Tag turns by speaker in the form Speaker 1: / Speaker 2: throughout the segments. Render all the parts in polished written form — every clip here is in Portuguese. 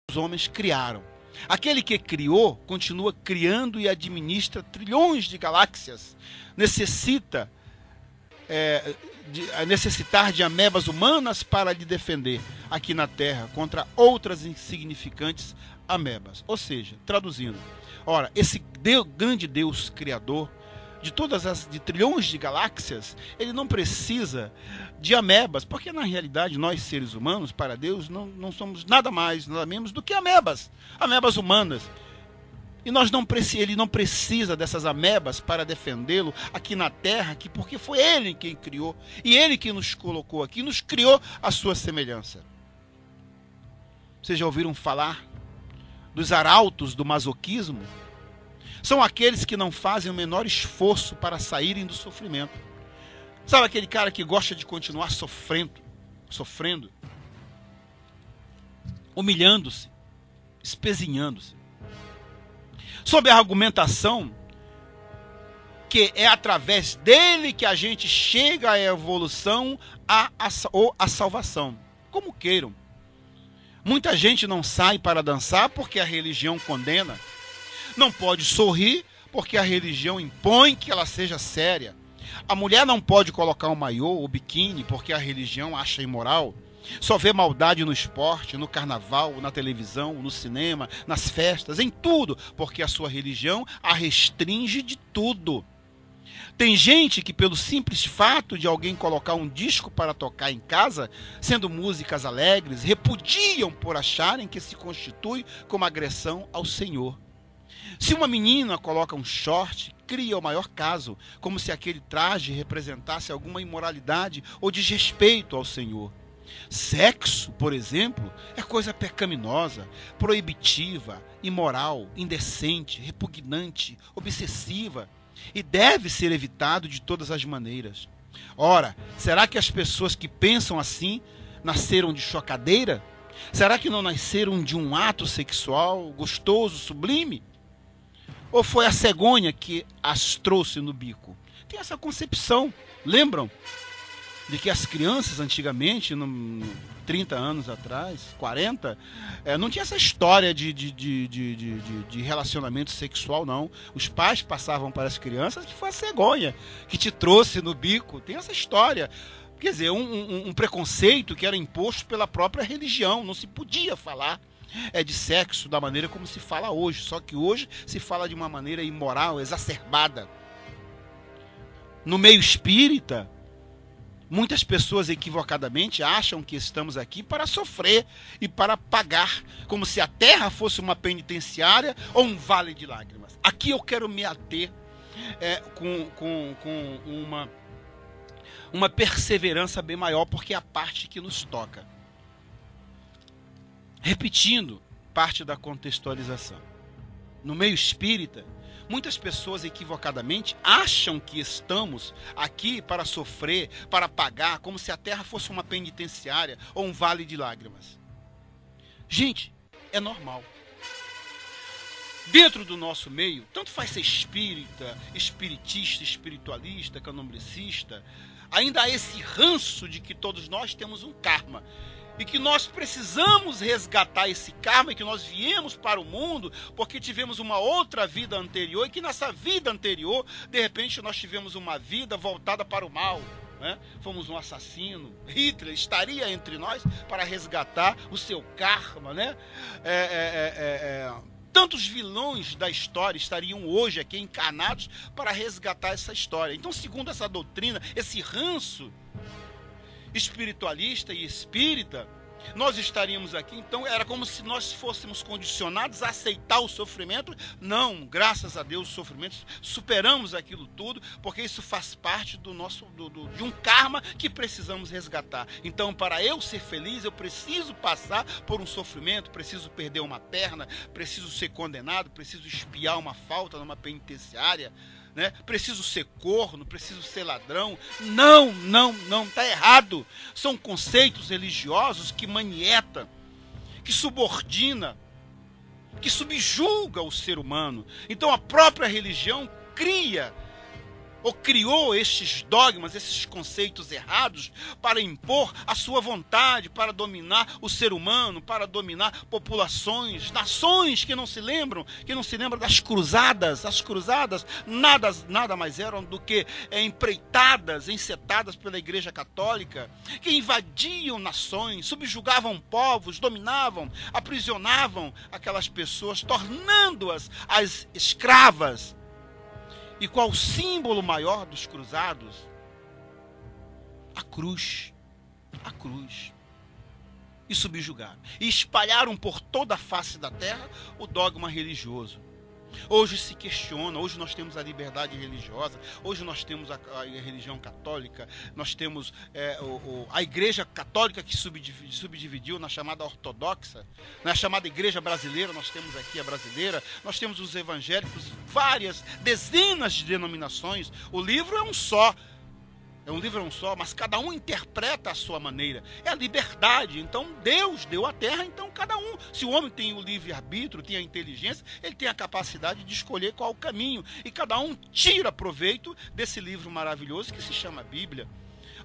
Speaker 1: os homens criaram. Aquele que criou continua criando e administra trilhões de galáxias. Necessitar de amebas humanas para lhe defender aqui na Terra contra outras insignificantes amebas. Ou seja, traduzindo, ora, esse grande Deus criador de trilhões de galáxias, ele não precisa de amebas, porque na realidade nós seres humanos, para Deus, não somos nada mais, nada menos do que amebas humanas. E ele não precisa dessas amebas para defendê-lo aqui na Terra, porque foi ele quem criou, e ele que nos colocou aqui, nos criou à sua semelhança. Vocês já ouviram falar dos arautos do masoquismo? São aqueles que não fazem o menor esforço para saírem do sofrimento. Sabe aquele cara que gosta de continuar sofrendo, humilhando-se, espezinhando-se, sob a argumentação que é através dele que a gente chega à evolução ou à salvação. Como queiram. Muita gente não sai para dançar porque a religião condena. Não pode sorrir porque a religião impõe que ela seja séria. A mulher não pode colocar um maiô ou biquíni porque a religião acha imoral. Só vê maldade no esporte, no carnaval, na televisão, no cinema, nas festas, em tudo, porque a sua religião a restringe de tudo. Tem gente que, pelo simples fato de alguém colocar um disco para tocar em casa, sendo músicas alegres, repudiam por acharem que se constitui como agressão ao Senhor. Se uma menina coloca um short, cria o maior caso, como se aquele traje representasse alguma imoralidade ou desrespeito ao Senhor. Sexo, por exemplo, é coisa pecaminosa, proibitiva, imoral, indecente, repugnante, obsessiva e deve ser evitado de todas as maneiras. Ora, será que as pessoas que pensam assim nasceram de chocadeira? Será que não nasceram de um ato sexual gostoso, sublime? Ou foi a cegonha que as trouxe no bico? Tem essa concepção, lembram? De que as crianças antigamente, 30 anos atrás, 40, não tinha essa história de relacionamento sexual, não. Os pais passavam para as crianças que foi a cegonha que te trouxe no bico. Tem essa história. Quer dizer, um preconceito que era imposto pela própria religião. Não se podia falar de sexo da maneira como se fala hoje. Só que hoje se fala de uma maneira imoral, exacerbada. No meio espírita, muitas pessoas equivocadamente acham que estamos aqui para sofrer e para pagar, como se a terra fosse uma penitenciária ou um vale de lágrimas. Aqui eu quero me ater com uma perseverança bem maior, porque é a parte que nos toca. Repetindo parte da contextualização. No meio espírita, muitas pessoas equivocadamente acham que estamos aqui para sofrer, para pagar, como se a terra fosse uma penitenciária ou um vale de lágrimas. Gente, é normal. Dentro do nosso meio, tanto faz ser espírita, espiritista, espiritualista, candomblessista, ainda há esse ranço de que todos nós temos um karma. E que nós precisamos resgatar esse karma, e que nós viemos para o mundo porque tivemos uma outra vida anterior, e que nessa vida anterior, de repente, nós tivemos uma vida voltada para o mal, né? Fomos um assassino. Hitler estaria entre nós para resgatar o seu karma, né? Tantos vilões da história estariam hoje aqui encarnados para resgatar essa história. Então, segundo essa doutrina, esse ranço espiritualista e espírita, nós estaríamos aqui, então era como se nós fôssemos condicionados a aceitar o sofrimento. Não, graças a Deus, o sofrimento, superamos aquilo tudo, porque isso faz parte do nosso, de um karma que precisamos resgatar. Então, para eu ser feliz, eu preciso passar por um sofrimento, preciso perder uma perna, preciso ser condenado, preciso expiar uma falta numa penitenciária, né? Preciso ser corno, preciso ser ladrão. Não, está errado. São conceitos religiosos que manieta, que subordina, que subjuga o ser humano. Então a própria religião cria ou criou estes dogmas, esses conceitos errados para impor a sua vontade, para dominar o ser humano, para dominar populações, nações que não se lembram das cruzadas. As cruzadas nada mais eram do que empreitadas, encetadas pela Igreja Católica, que invadiam nações, subjugavam povos, dominavam, aprisionavam aquelas pessoas, tornando-as as escravas. E qual o símbolo maior dos cruzados? A cruz. A cruz. E subjugaram. E espalharam por toda a face da terra o dogma religioso. Hoje se questiona, hoje nós temos a liberdade religiosa, hoje nós temos a religião católica, nós temos a Igreja Católica que subdividiu na chamada ortodoxa, na chamada Igreja Brasileira, nós temos aqui a brasileira, nós temos os evangélicos, várias, dezenas de denominações. O livro é um só. Mas cada um interpreta a sua maneira. É a liberdade. Então Deus deu a terra, então cada um. Se o homem tem o livre-arbítrio, tem a inteligência, ele tem a capacidade de escolher qual o caminho. E cada um tira proveito desse livro maravilhoso que se chama Bíblia.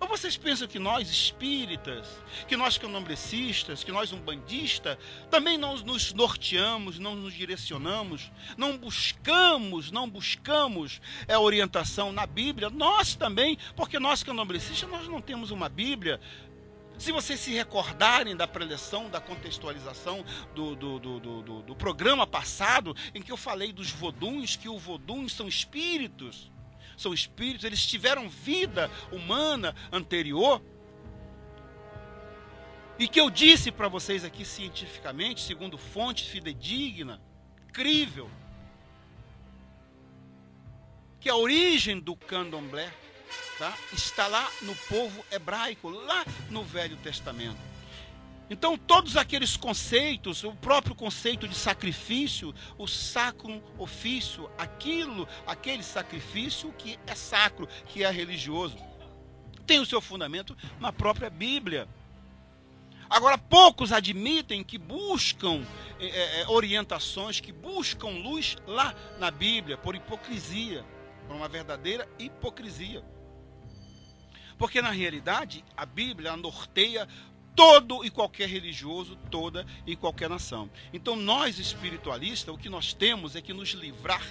Speaker 1: Ou vocês pensam que nós espíritas, que nós candomblecistas, que nós umbandistas, também não nos norteamos, não nos direcionamos, não buscamos orientação na Bíblia? Nós também, porque nós candomblecistas, nós não temos uma Bíblia. Se vocês se recordarem da preleção, da contextualização do programa passado, em que eu falei dos voduns, que os voduns são espíritos, eles tiveram vida humana anterior, e que eu disse para vocês aqui cientificamente, segundo fonte fidedigna, crível, que a origem do candomblé, tá, está lá no povo hebraico, lá no Velho Testamento. Então, todos aqueles conceitos, o próprio conceito de sacrifício, o sacrum ofício, aquele sacrifício que é sacro, que é religioso, tem o seu fundamento na própria Bíblia. Agora, poucos admitem que buscam orientações, que buscam luz lá na Bíblia, por hipocrisia, por uma verdadeira hipocrisia. Porque, na realidade, a Bíblia norteia todo e qualquer religioso, toda e qualquer nação. Então nós espiritualistas, o que nós temos é que nos livrar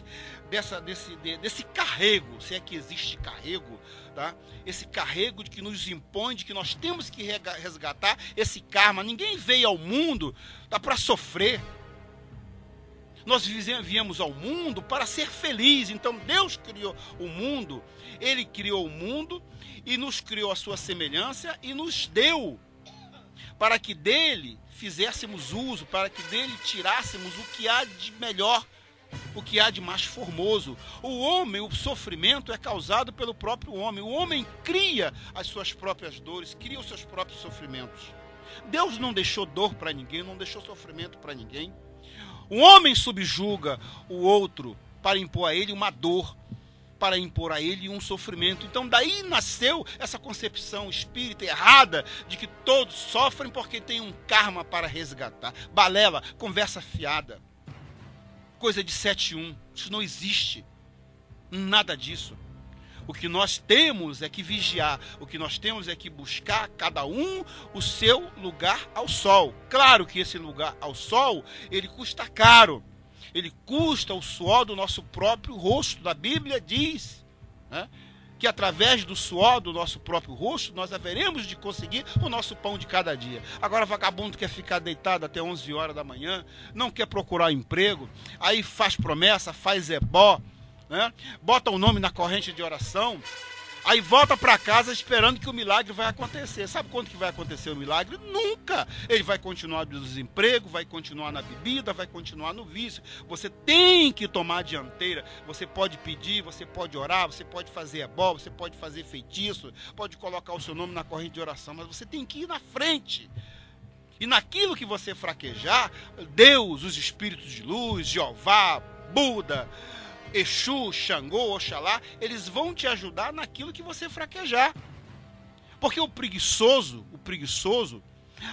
Speaker 1: desse carrego, se é que existe carrego, tá? Esse carrego de que nos impõe, de que nós temos que resgatar esse karma. Ninguém veio ao mundo para sofrer. Nós viemos ao mundo para ser feliz. Então Deus criou o mundo, Ele criou o mundo e nos criou a sua semelhança e nos deu para que dele fizéssemos uso, para que dele tirássemos o que há de melhor, o que há de mais formoso. O homem, o sofrimento é causado pelo próprio homem. O homem cria as suas próprias dores, cria os seus próprios sofrimentos. Deus não deixou dor para ninguém, não deixou sofrimento para ninguém. O homem subjuga o outro para impor a ele uma dor, para impor a ele um sofrimento. Então daí nasceu essa concepção espírita errada de que todos sofrem porque tem um karma para resgatar. Balela, conversa fiada, coisa de 7-1. Isso não existe, nada disso. O que nós temos é que vigiar, o que nós temos é que buscar cada um o seu lugar ao sol. Claro que esse lugar ao sol, ele custa caro. Ele custa o suor do nosso próprio rosto. A Bíblia diz, né, que através do suor do nosso próprio rosto, nós haveremos de conseguir o nosso pão de cada dia. Agora, vagabundo quer ficar deitado até 11 horas da manhã, não quer procurar emprego, aí faz promessa, faz ebó, né, bota o nome na corrente de oração, aí volta para casa esperando que o milagre vai acontecer. Sabe quando que vai acontecer o milagre? Nunca! Ele vai continuar no desemprego, vai continuar na bebida, vai continuar no vício. Você tem que tomar a dianteira. Você pode pedir, você pode orar, você pode fazer ebó, você pode fazer feitiço, pode colocar o seu nome na corrente de oração, mas você tem que ir na frente. E naquilo que você fraquejar, Deus, os espíritos de luz, Jeová, Buda, Exu, Xangô, Oxalá, eles vão te ajudar naquilo que você fraquejar. Porque o preguiçoso,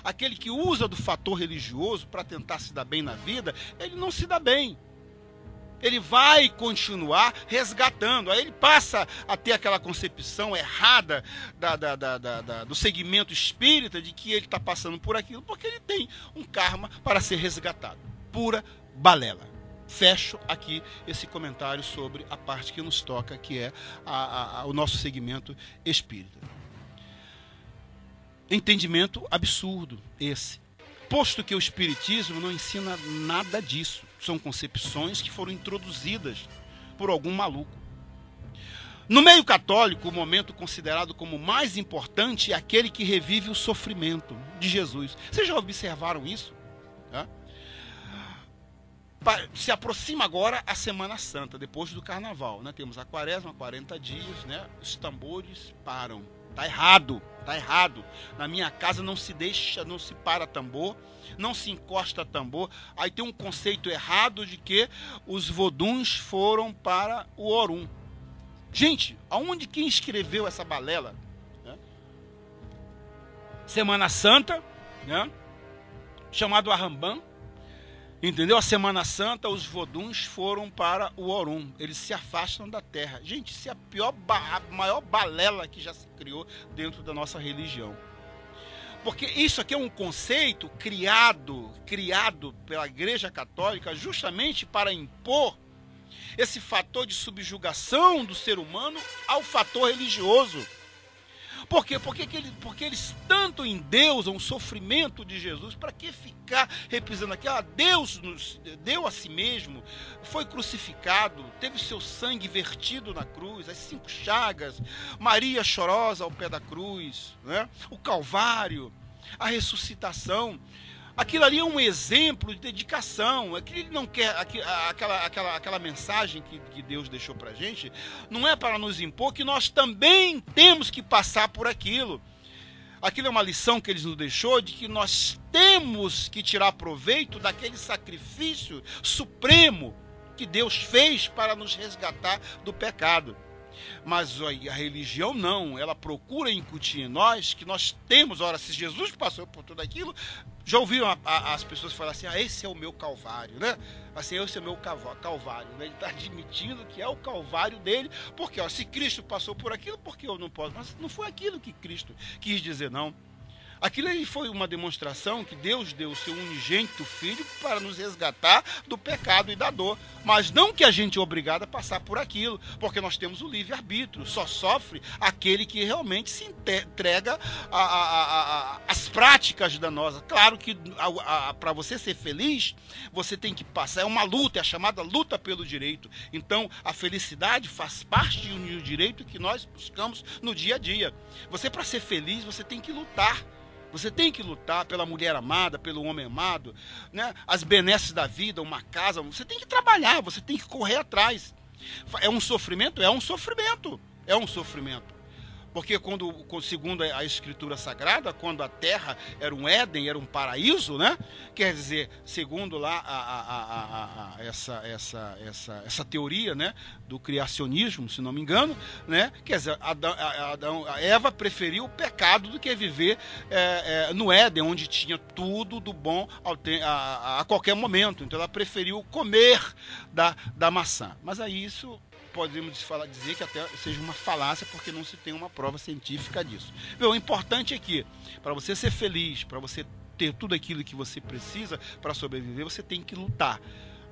Speaker 1: aquele que usa do fator religioso para tentar se dar bem na vida, ele não se dá bem. Ele vai continuar resgatando. Aí ele passa a ter aquela concepção errada do segmento espírita de que ele está passando por aquilo porque ele tem um karma para ser resgatado. Pura balela. Fecho aqui esse comentário sobre a parte que nos toca, que é o nosso segmento espírita. Entendimento absurdo esse. Posto que o Espiritismo não ensina nada disso. São concepções que foram introduzidas por algum maluco. No meio católico, o momento considerado como mais importante é aquele que revive o sofrimento de Jesus. Vocês já observaram isso? Se aproxima agora a Semana Santa, depois do Carnaval. Né? Temos a Quaresma, 40 dias, né? Os tambores param. Tá errado, tá errado. Na minha casa não se para tambor, não se encosta tambor. Aí tem um conceito errado de que os voduns foram para o Orum. Gente, aonde quem escreveu essa balela? Né? Semana Santa, né? Chamado Arrambam. Entendeu? A Semana Santa, os voduns foram para o Orum. Eles se afastam da terra. Gente, isso é a maior balela que já se criou dentro da nossa religião. Porque isso aqui é um conceito criado pela Igreja Católica justamente para impor esse fator de subjugação do ser humano ao fator religioso. Por quê? Porque eles tanto endeusam o sofrimento de Jesus. Para que ficar reprisando aqui? Deus nos deu a si mesmo, foi crucificado, teve seu sangue vertido na cruz, as 5 chagas, Maria chorosa ao pé da cruz, né? O Calvário, a ressuscitação. Aquilo ali é um exemplo de dedicação. Ele não quer aquela mensagem que Deus deixou para a gente, não é para nos impor que nós também temos que passar por aquilo. Aquilo é uma lição que ele nos deixou de que nós temos que tirar proveito daquele sacrifício supremo que Deus fez para nos resgatar do pecado. Mas a religião não, ela procura incutir em nós que nós temos, ora, se Jesus passou por tudo aquilo, já ouviram as pessoas falar assim, esse é o meu Calvário, né? Assim, esse é o meu Calvário, né? Ele está admitindo que é o Calvário dele, porque se Cristo passou por aquilo, por que eu não posso? Mas não foi aquilo que Cristo quis dizer, não. Aquilo aí foi uma demonstração que Deus deu o seu unigênito Filho para nos resgatar do pecado e da dor. Mas não que a gente é obrigado a passar por aquilo, porque nós temos o livre-arbítrio. Só sofre aquele que realmente se entrega às práticas danosas. Claro que para você ser feliz, você tem que passar. É uma luta, é a chamada luta pelo direito. Então, a felicidade faz parte de um direito que nós buscamos no dia a dia. Você, para ser feliz, você tem que lutar. Você tem que lutar pela mulher amada, pelo homem amado, né? As benesses da vida, uma casa. Você tem que trabalhar, você tem que correr atrás. É um sofrimento? É um sofrimento. É um sofrimento. Porque segundo a Escritura Sagrada, quando a terra era um Éden, era um paraíso, né? Quer dizer, segundo lá essa teoria, né, do criacionismo, se não me engano, né? Quer dizer, a Eva preferiu o pecado do que viver no Éden, onde tinha tudo do bom a qualquer momento. Então ela preferiu comer da maçã. Mas aí isso podemos dizer que até seja uma falácia, porque não se tem uma prova científica disso. O importante é que, para você ser feliz, para você ter tudo aquilo que você precisa para sobreviver, você tem que lutar.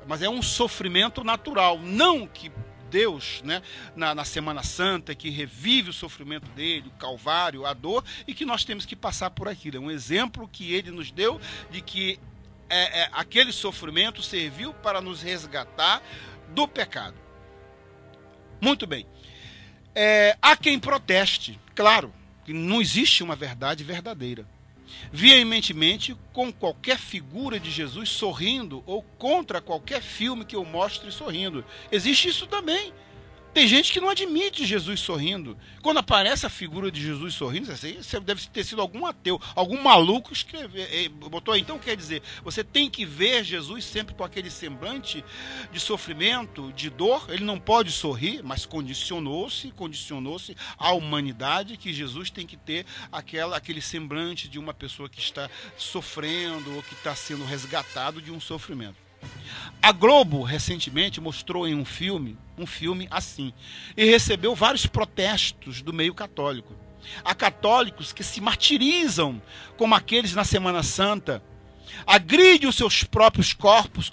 Speaker 1: Mas é um sofrimento natural, não que Deus, né, na Semana Santa, que revive o sofrimento dele, o Calvário, a dor, e que nós temos que passar por aquilo. É um exemplo que ele nos deu de que aquele sofrimento serviu para nos resgatar do pecado. Muito bem. Há quem proteste, claro, que não existe uma verdade verdadeira. Veementemente com qualquer figura de Jesus sorrindo ou contra qualquer filme que eu mostre sorrindo. Existe isso também. Tem gente que não admite Jesus sorrindo. Quando aparece a figura de Jesus sorrindo, você deve ter sido algum ateu, algum maluco botou. Então, quer dizer, você tem que ver Jesus sempre com aquele semblante de sofrimento, de dor. Ele não pode sorrir, mas condicionou-se à humanidade que Jesus tem que ter aquele semblante de uma pessoa que está sofrendo ou que está sendo resgatado de um sofrimento. A Globo, recentemente, mostrou em um filme assim, e recebeu vários protestos do meio católico. Há católicos que se martirizam, como aqueles na Semana Santa, agridem os seus próprios corpos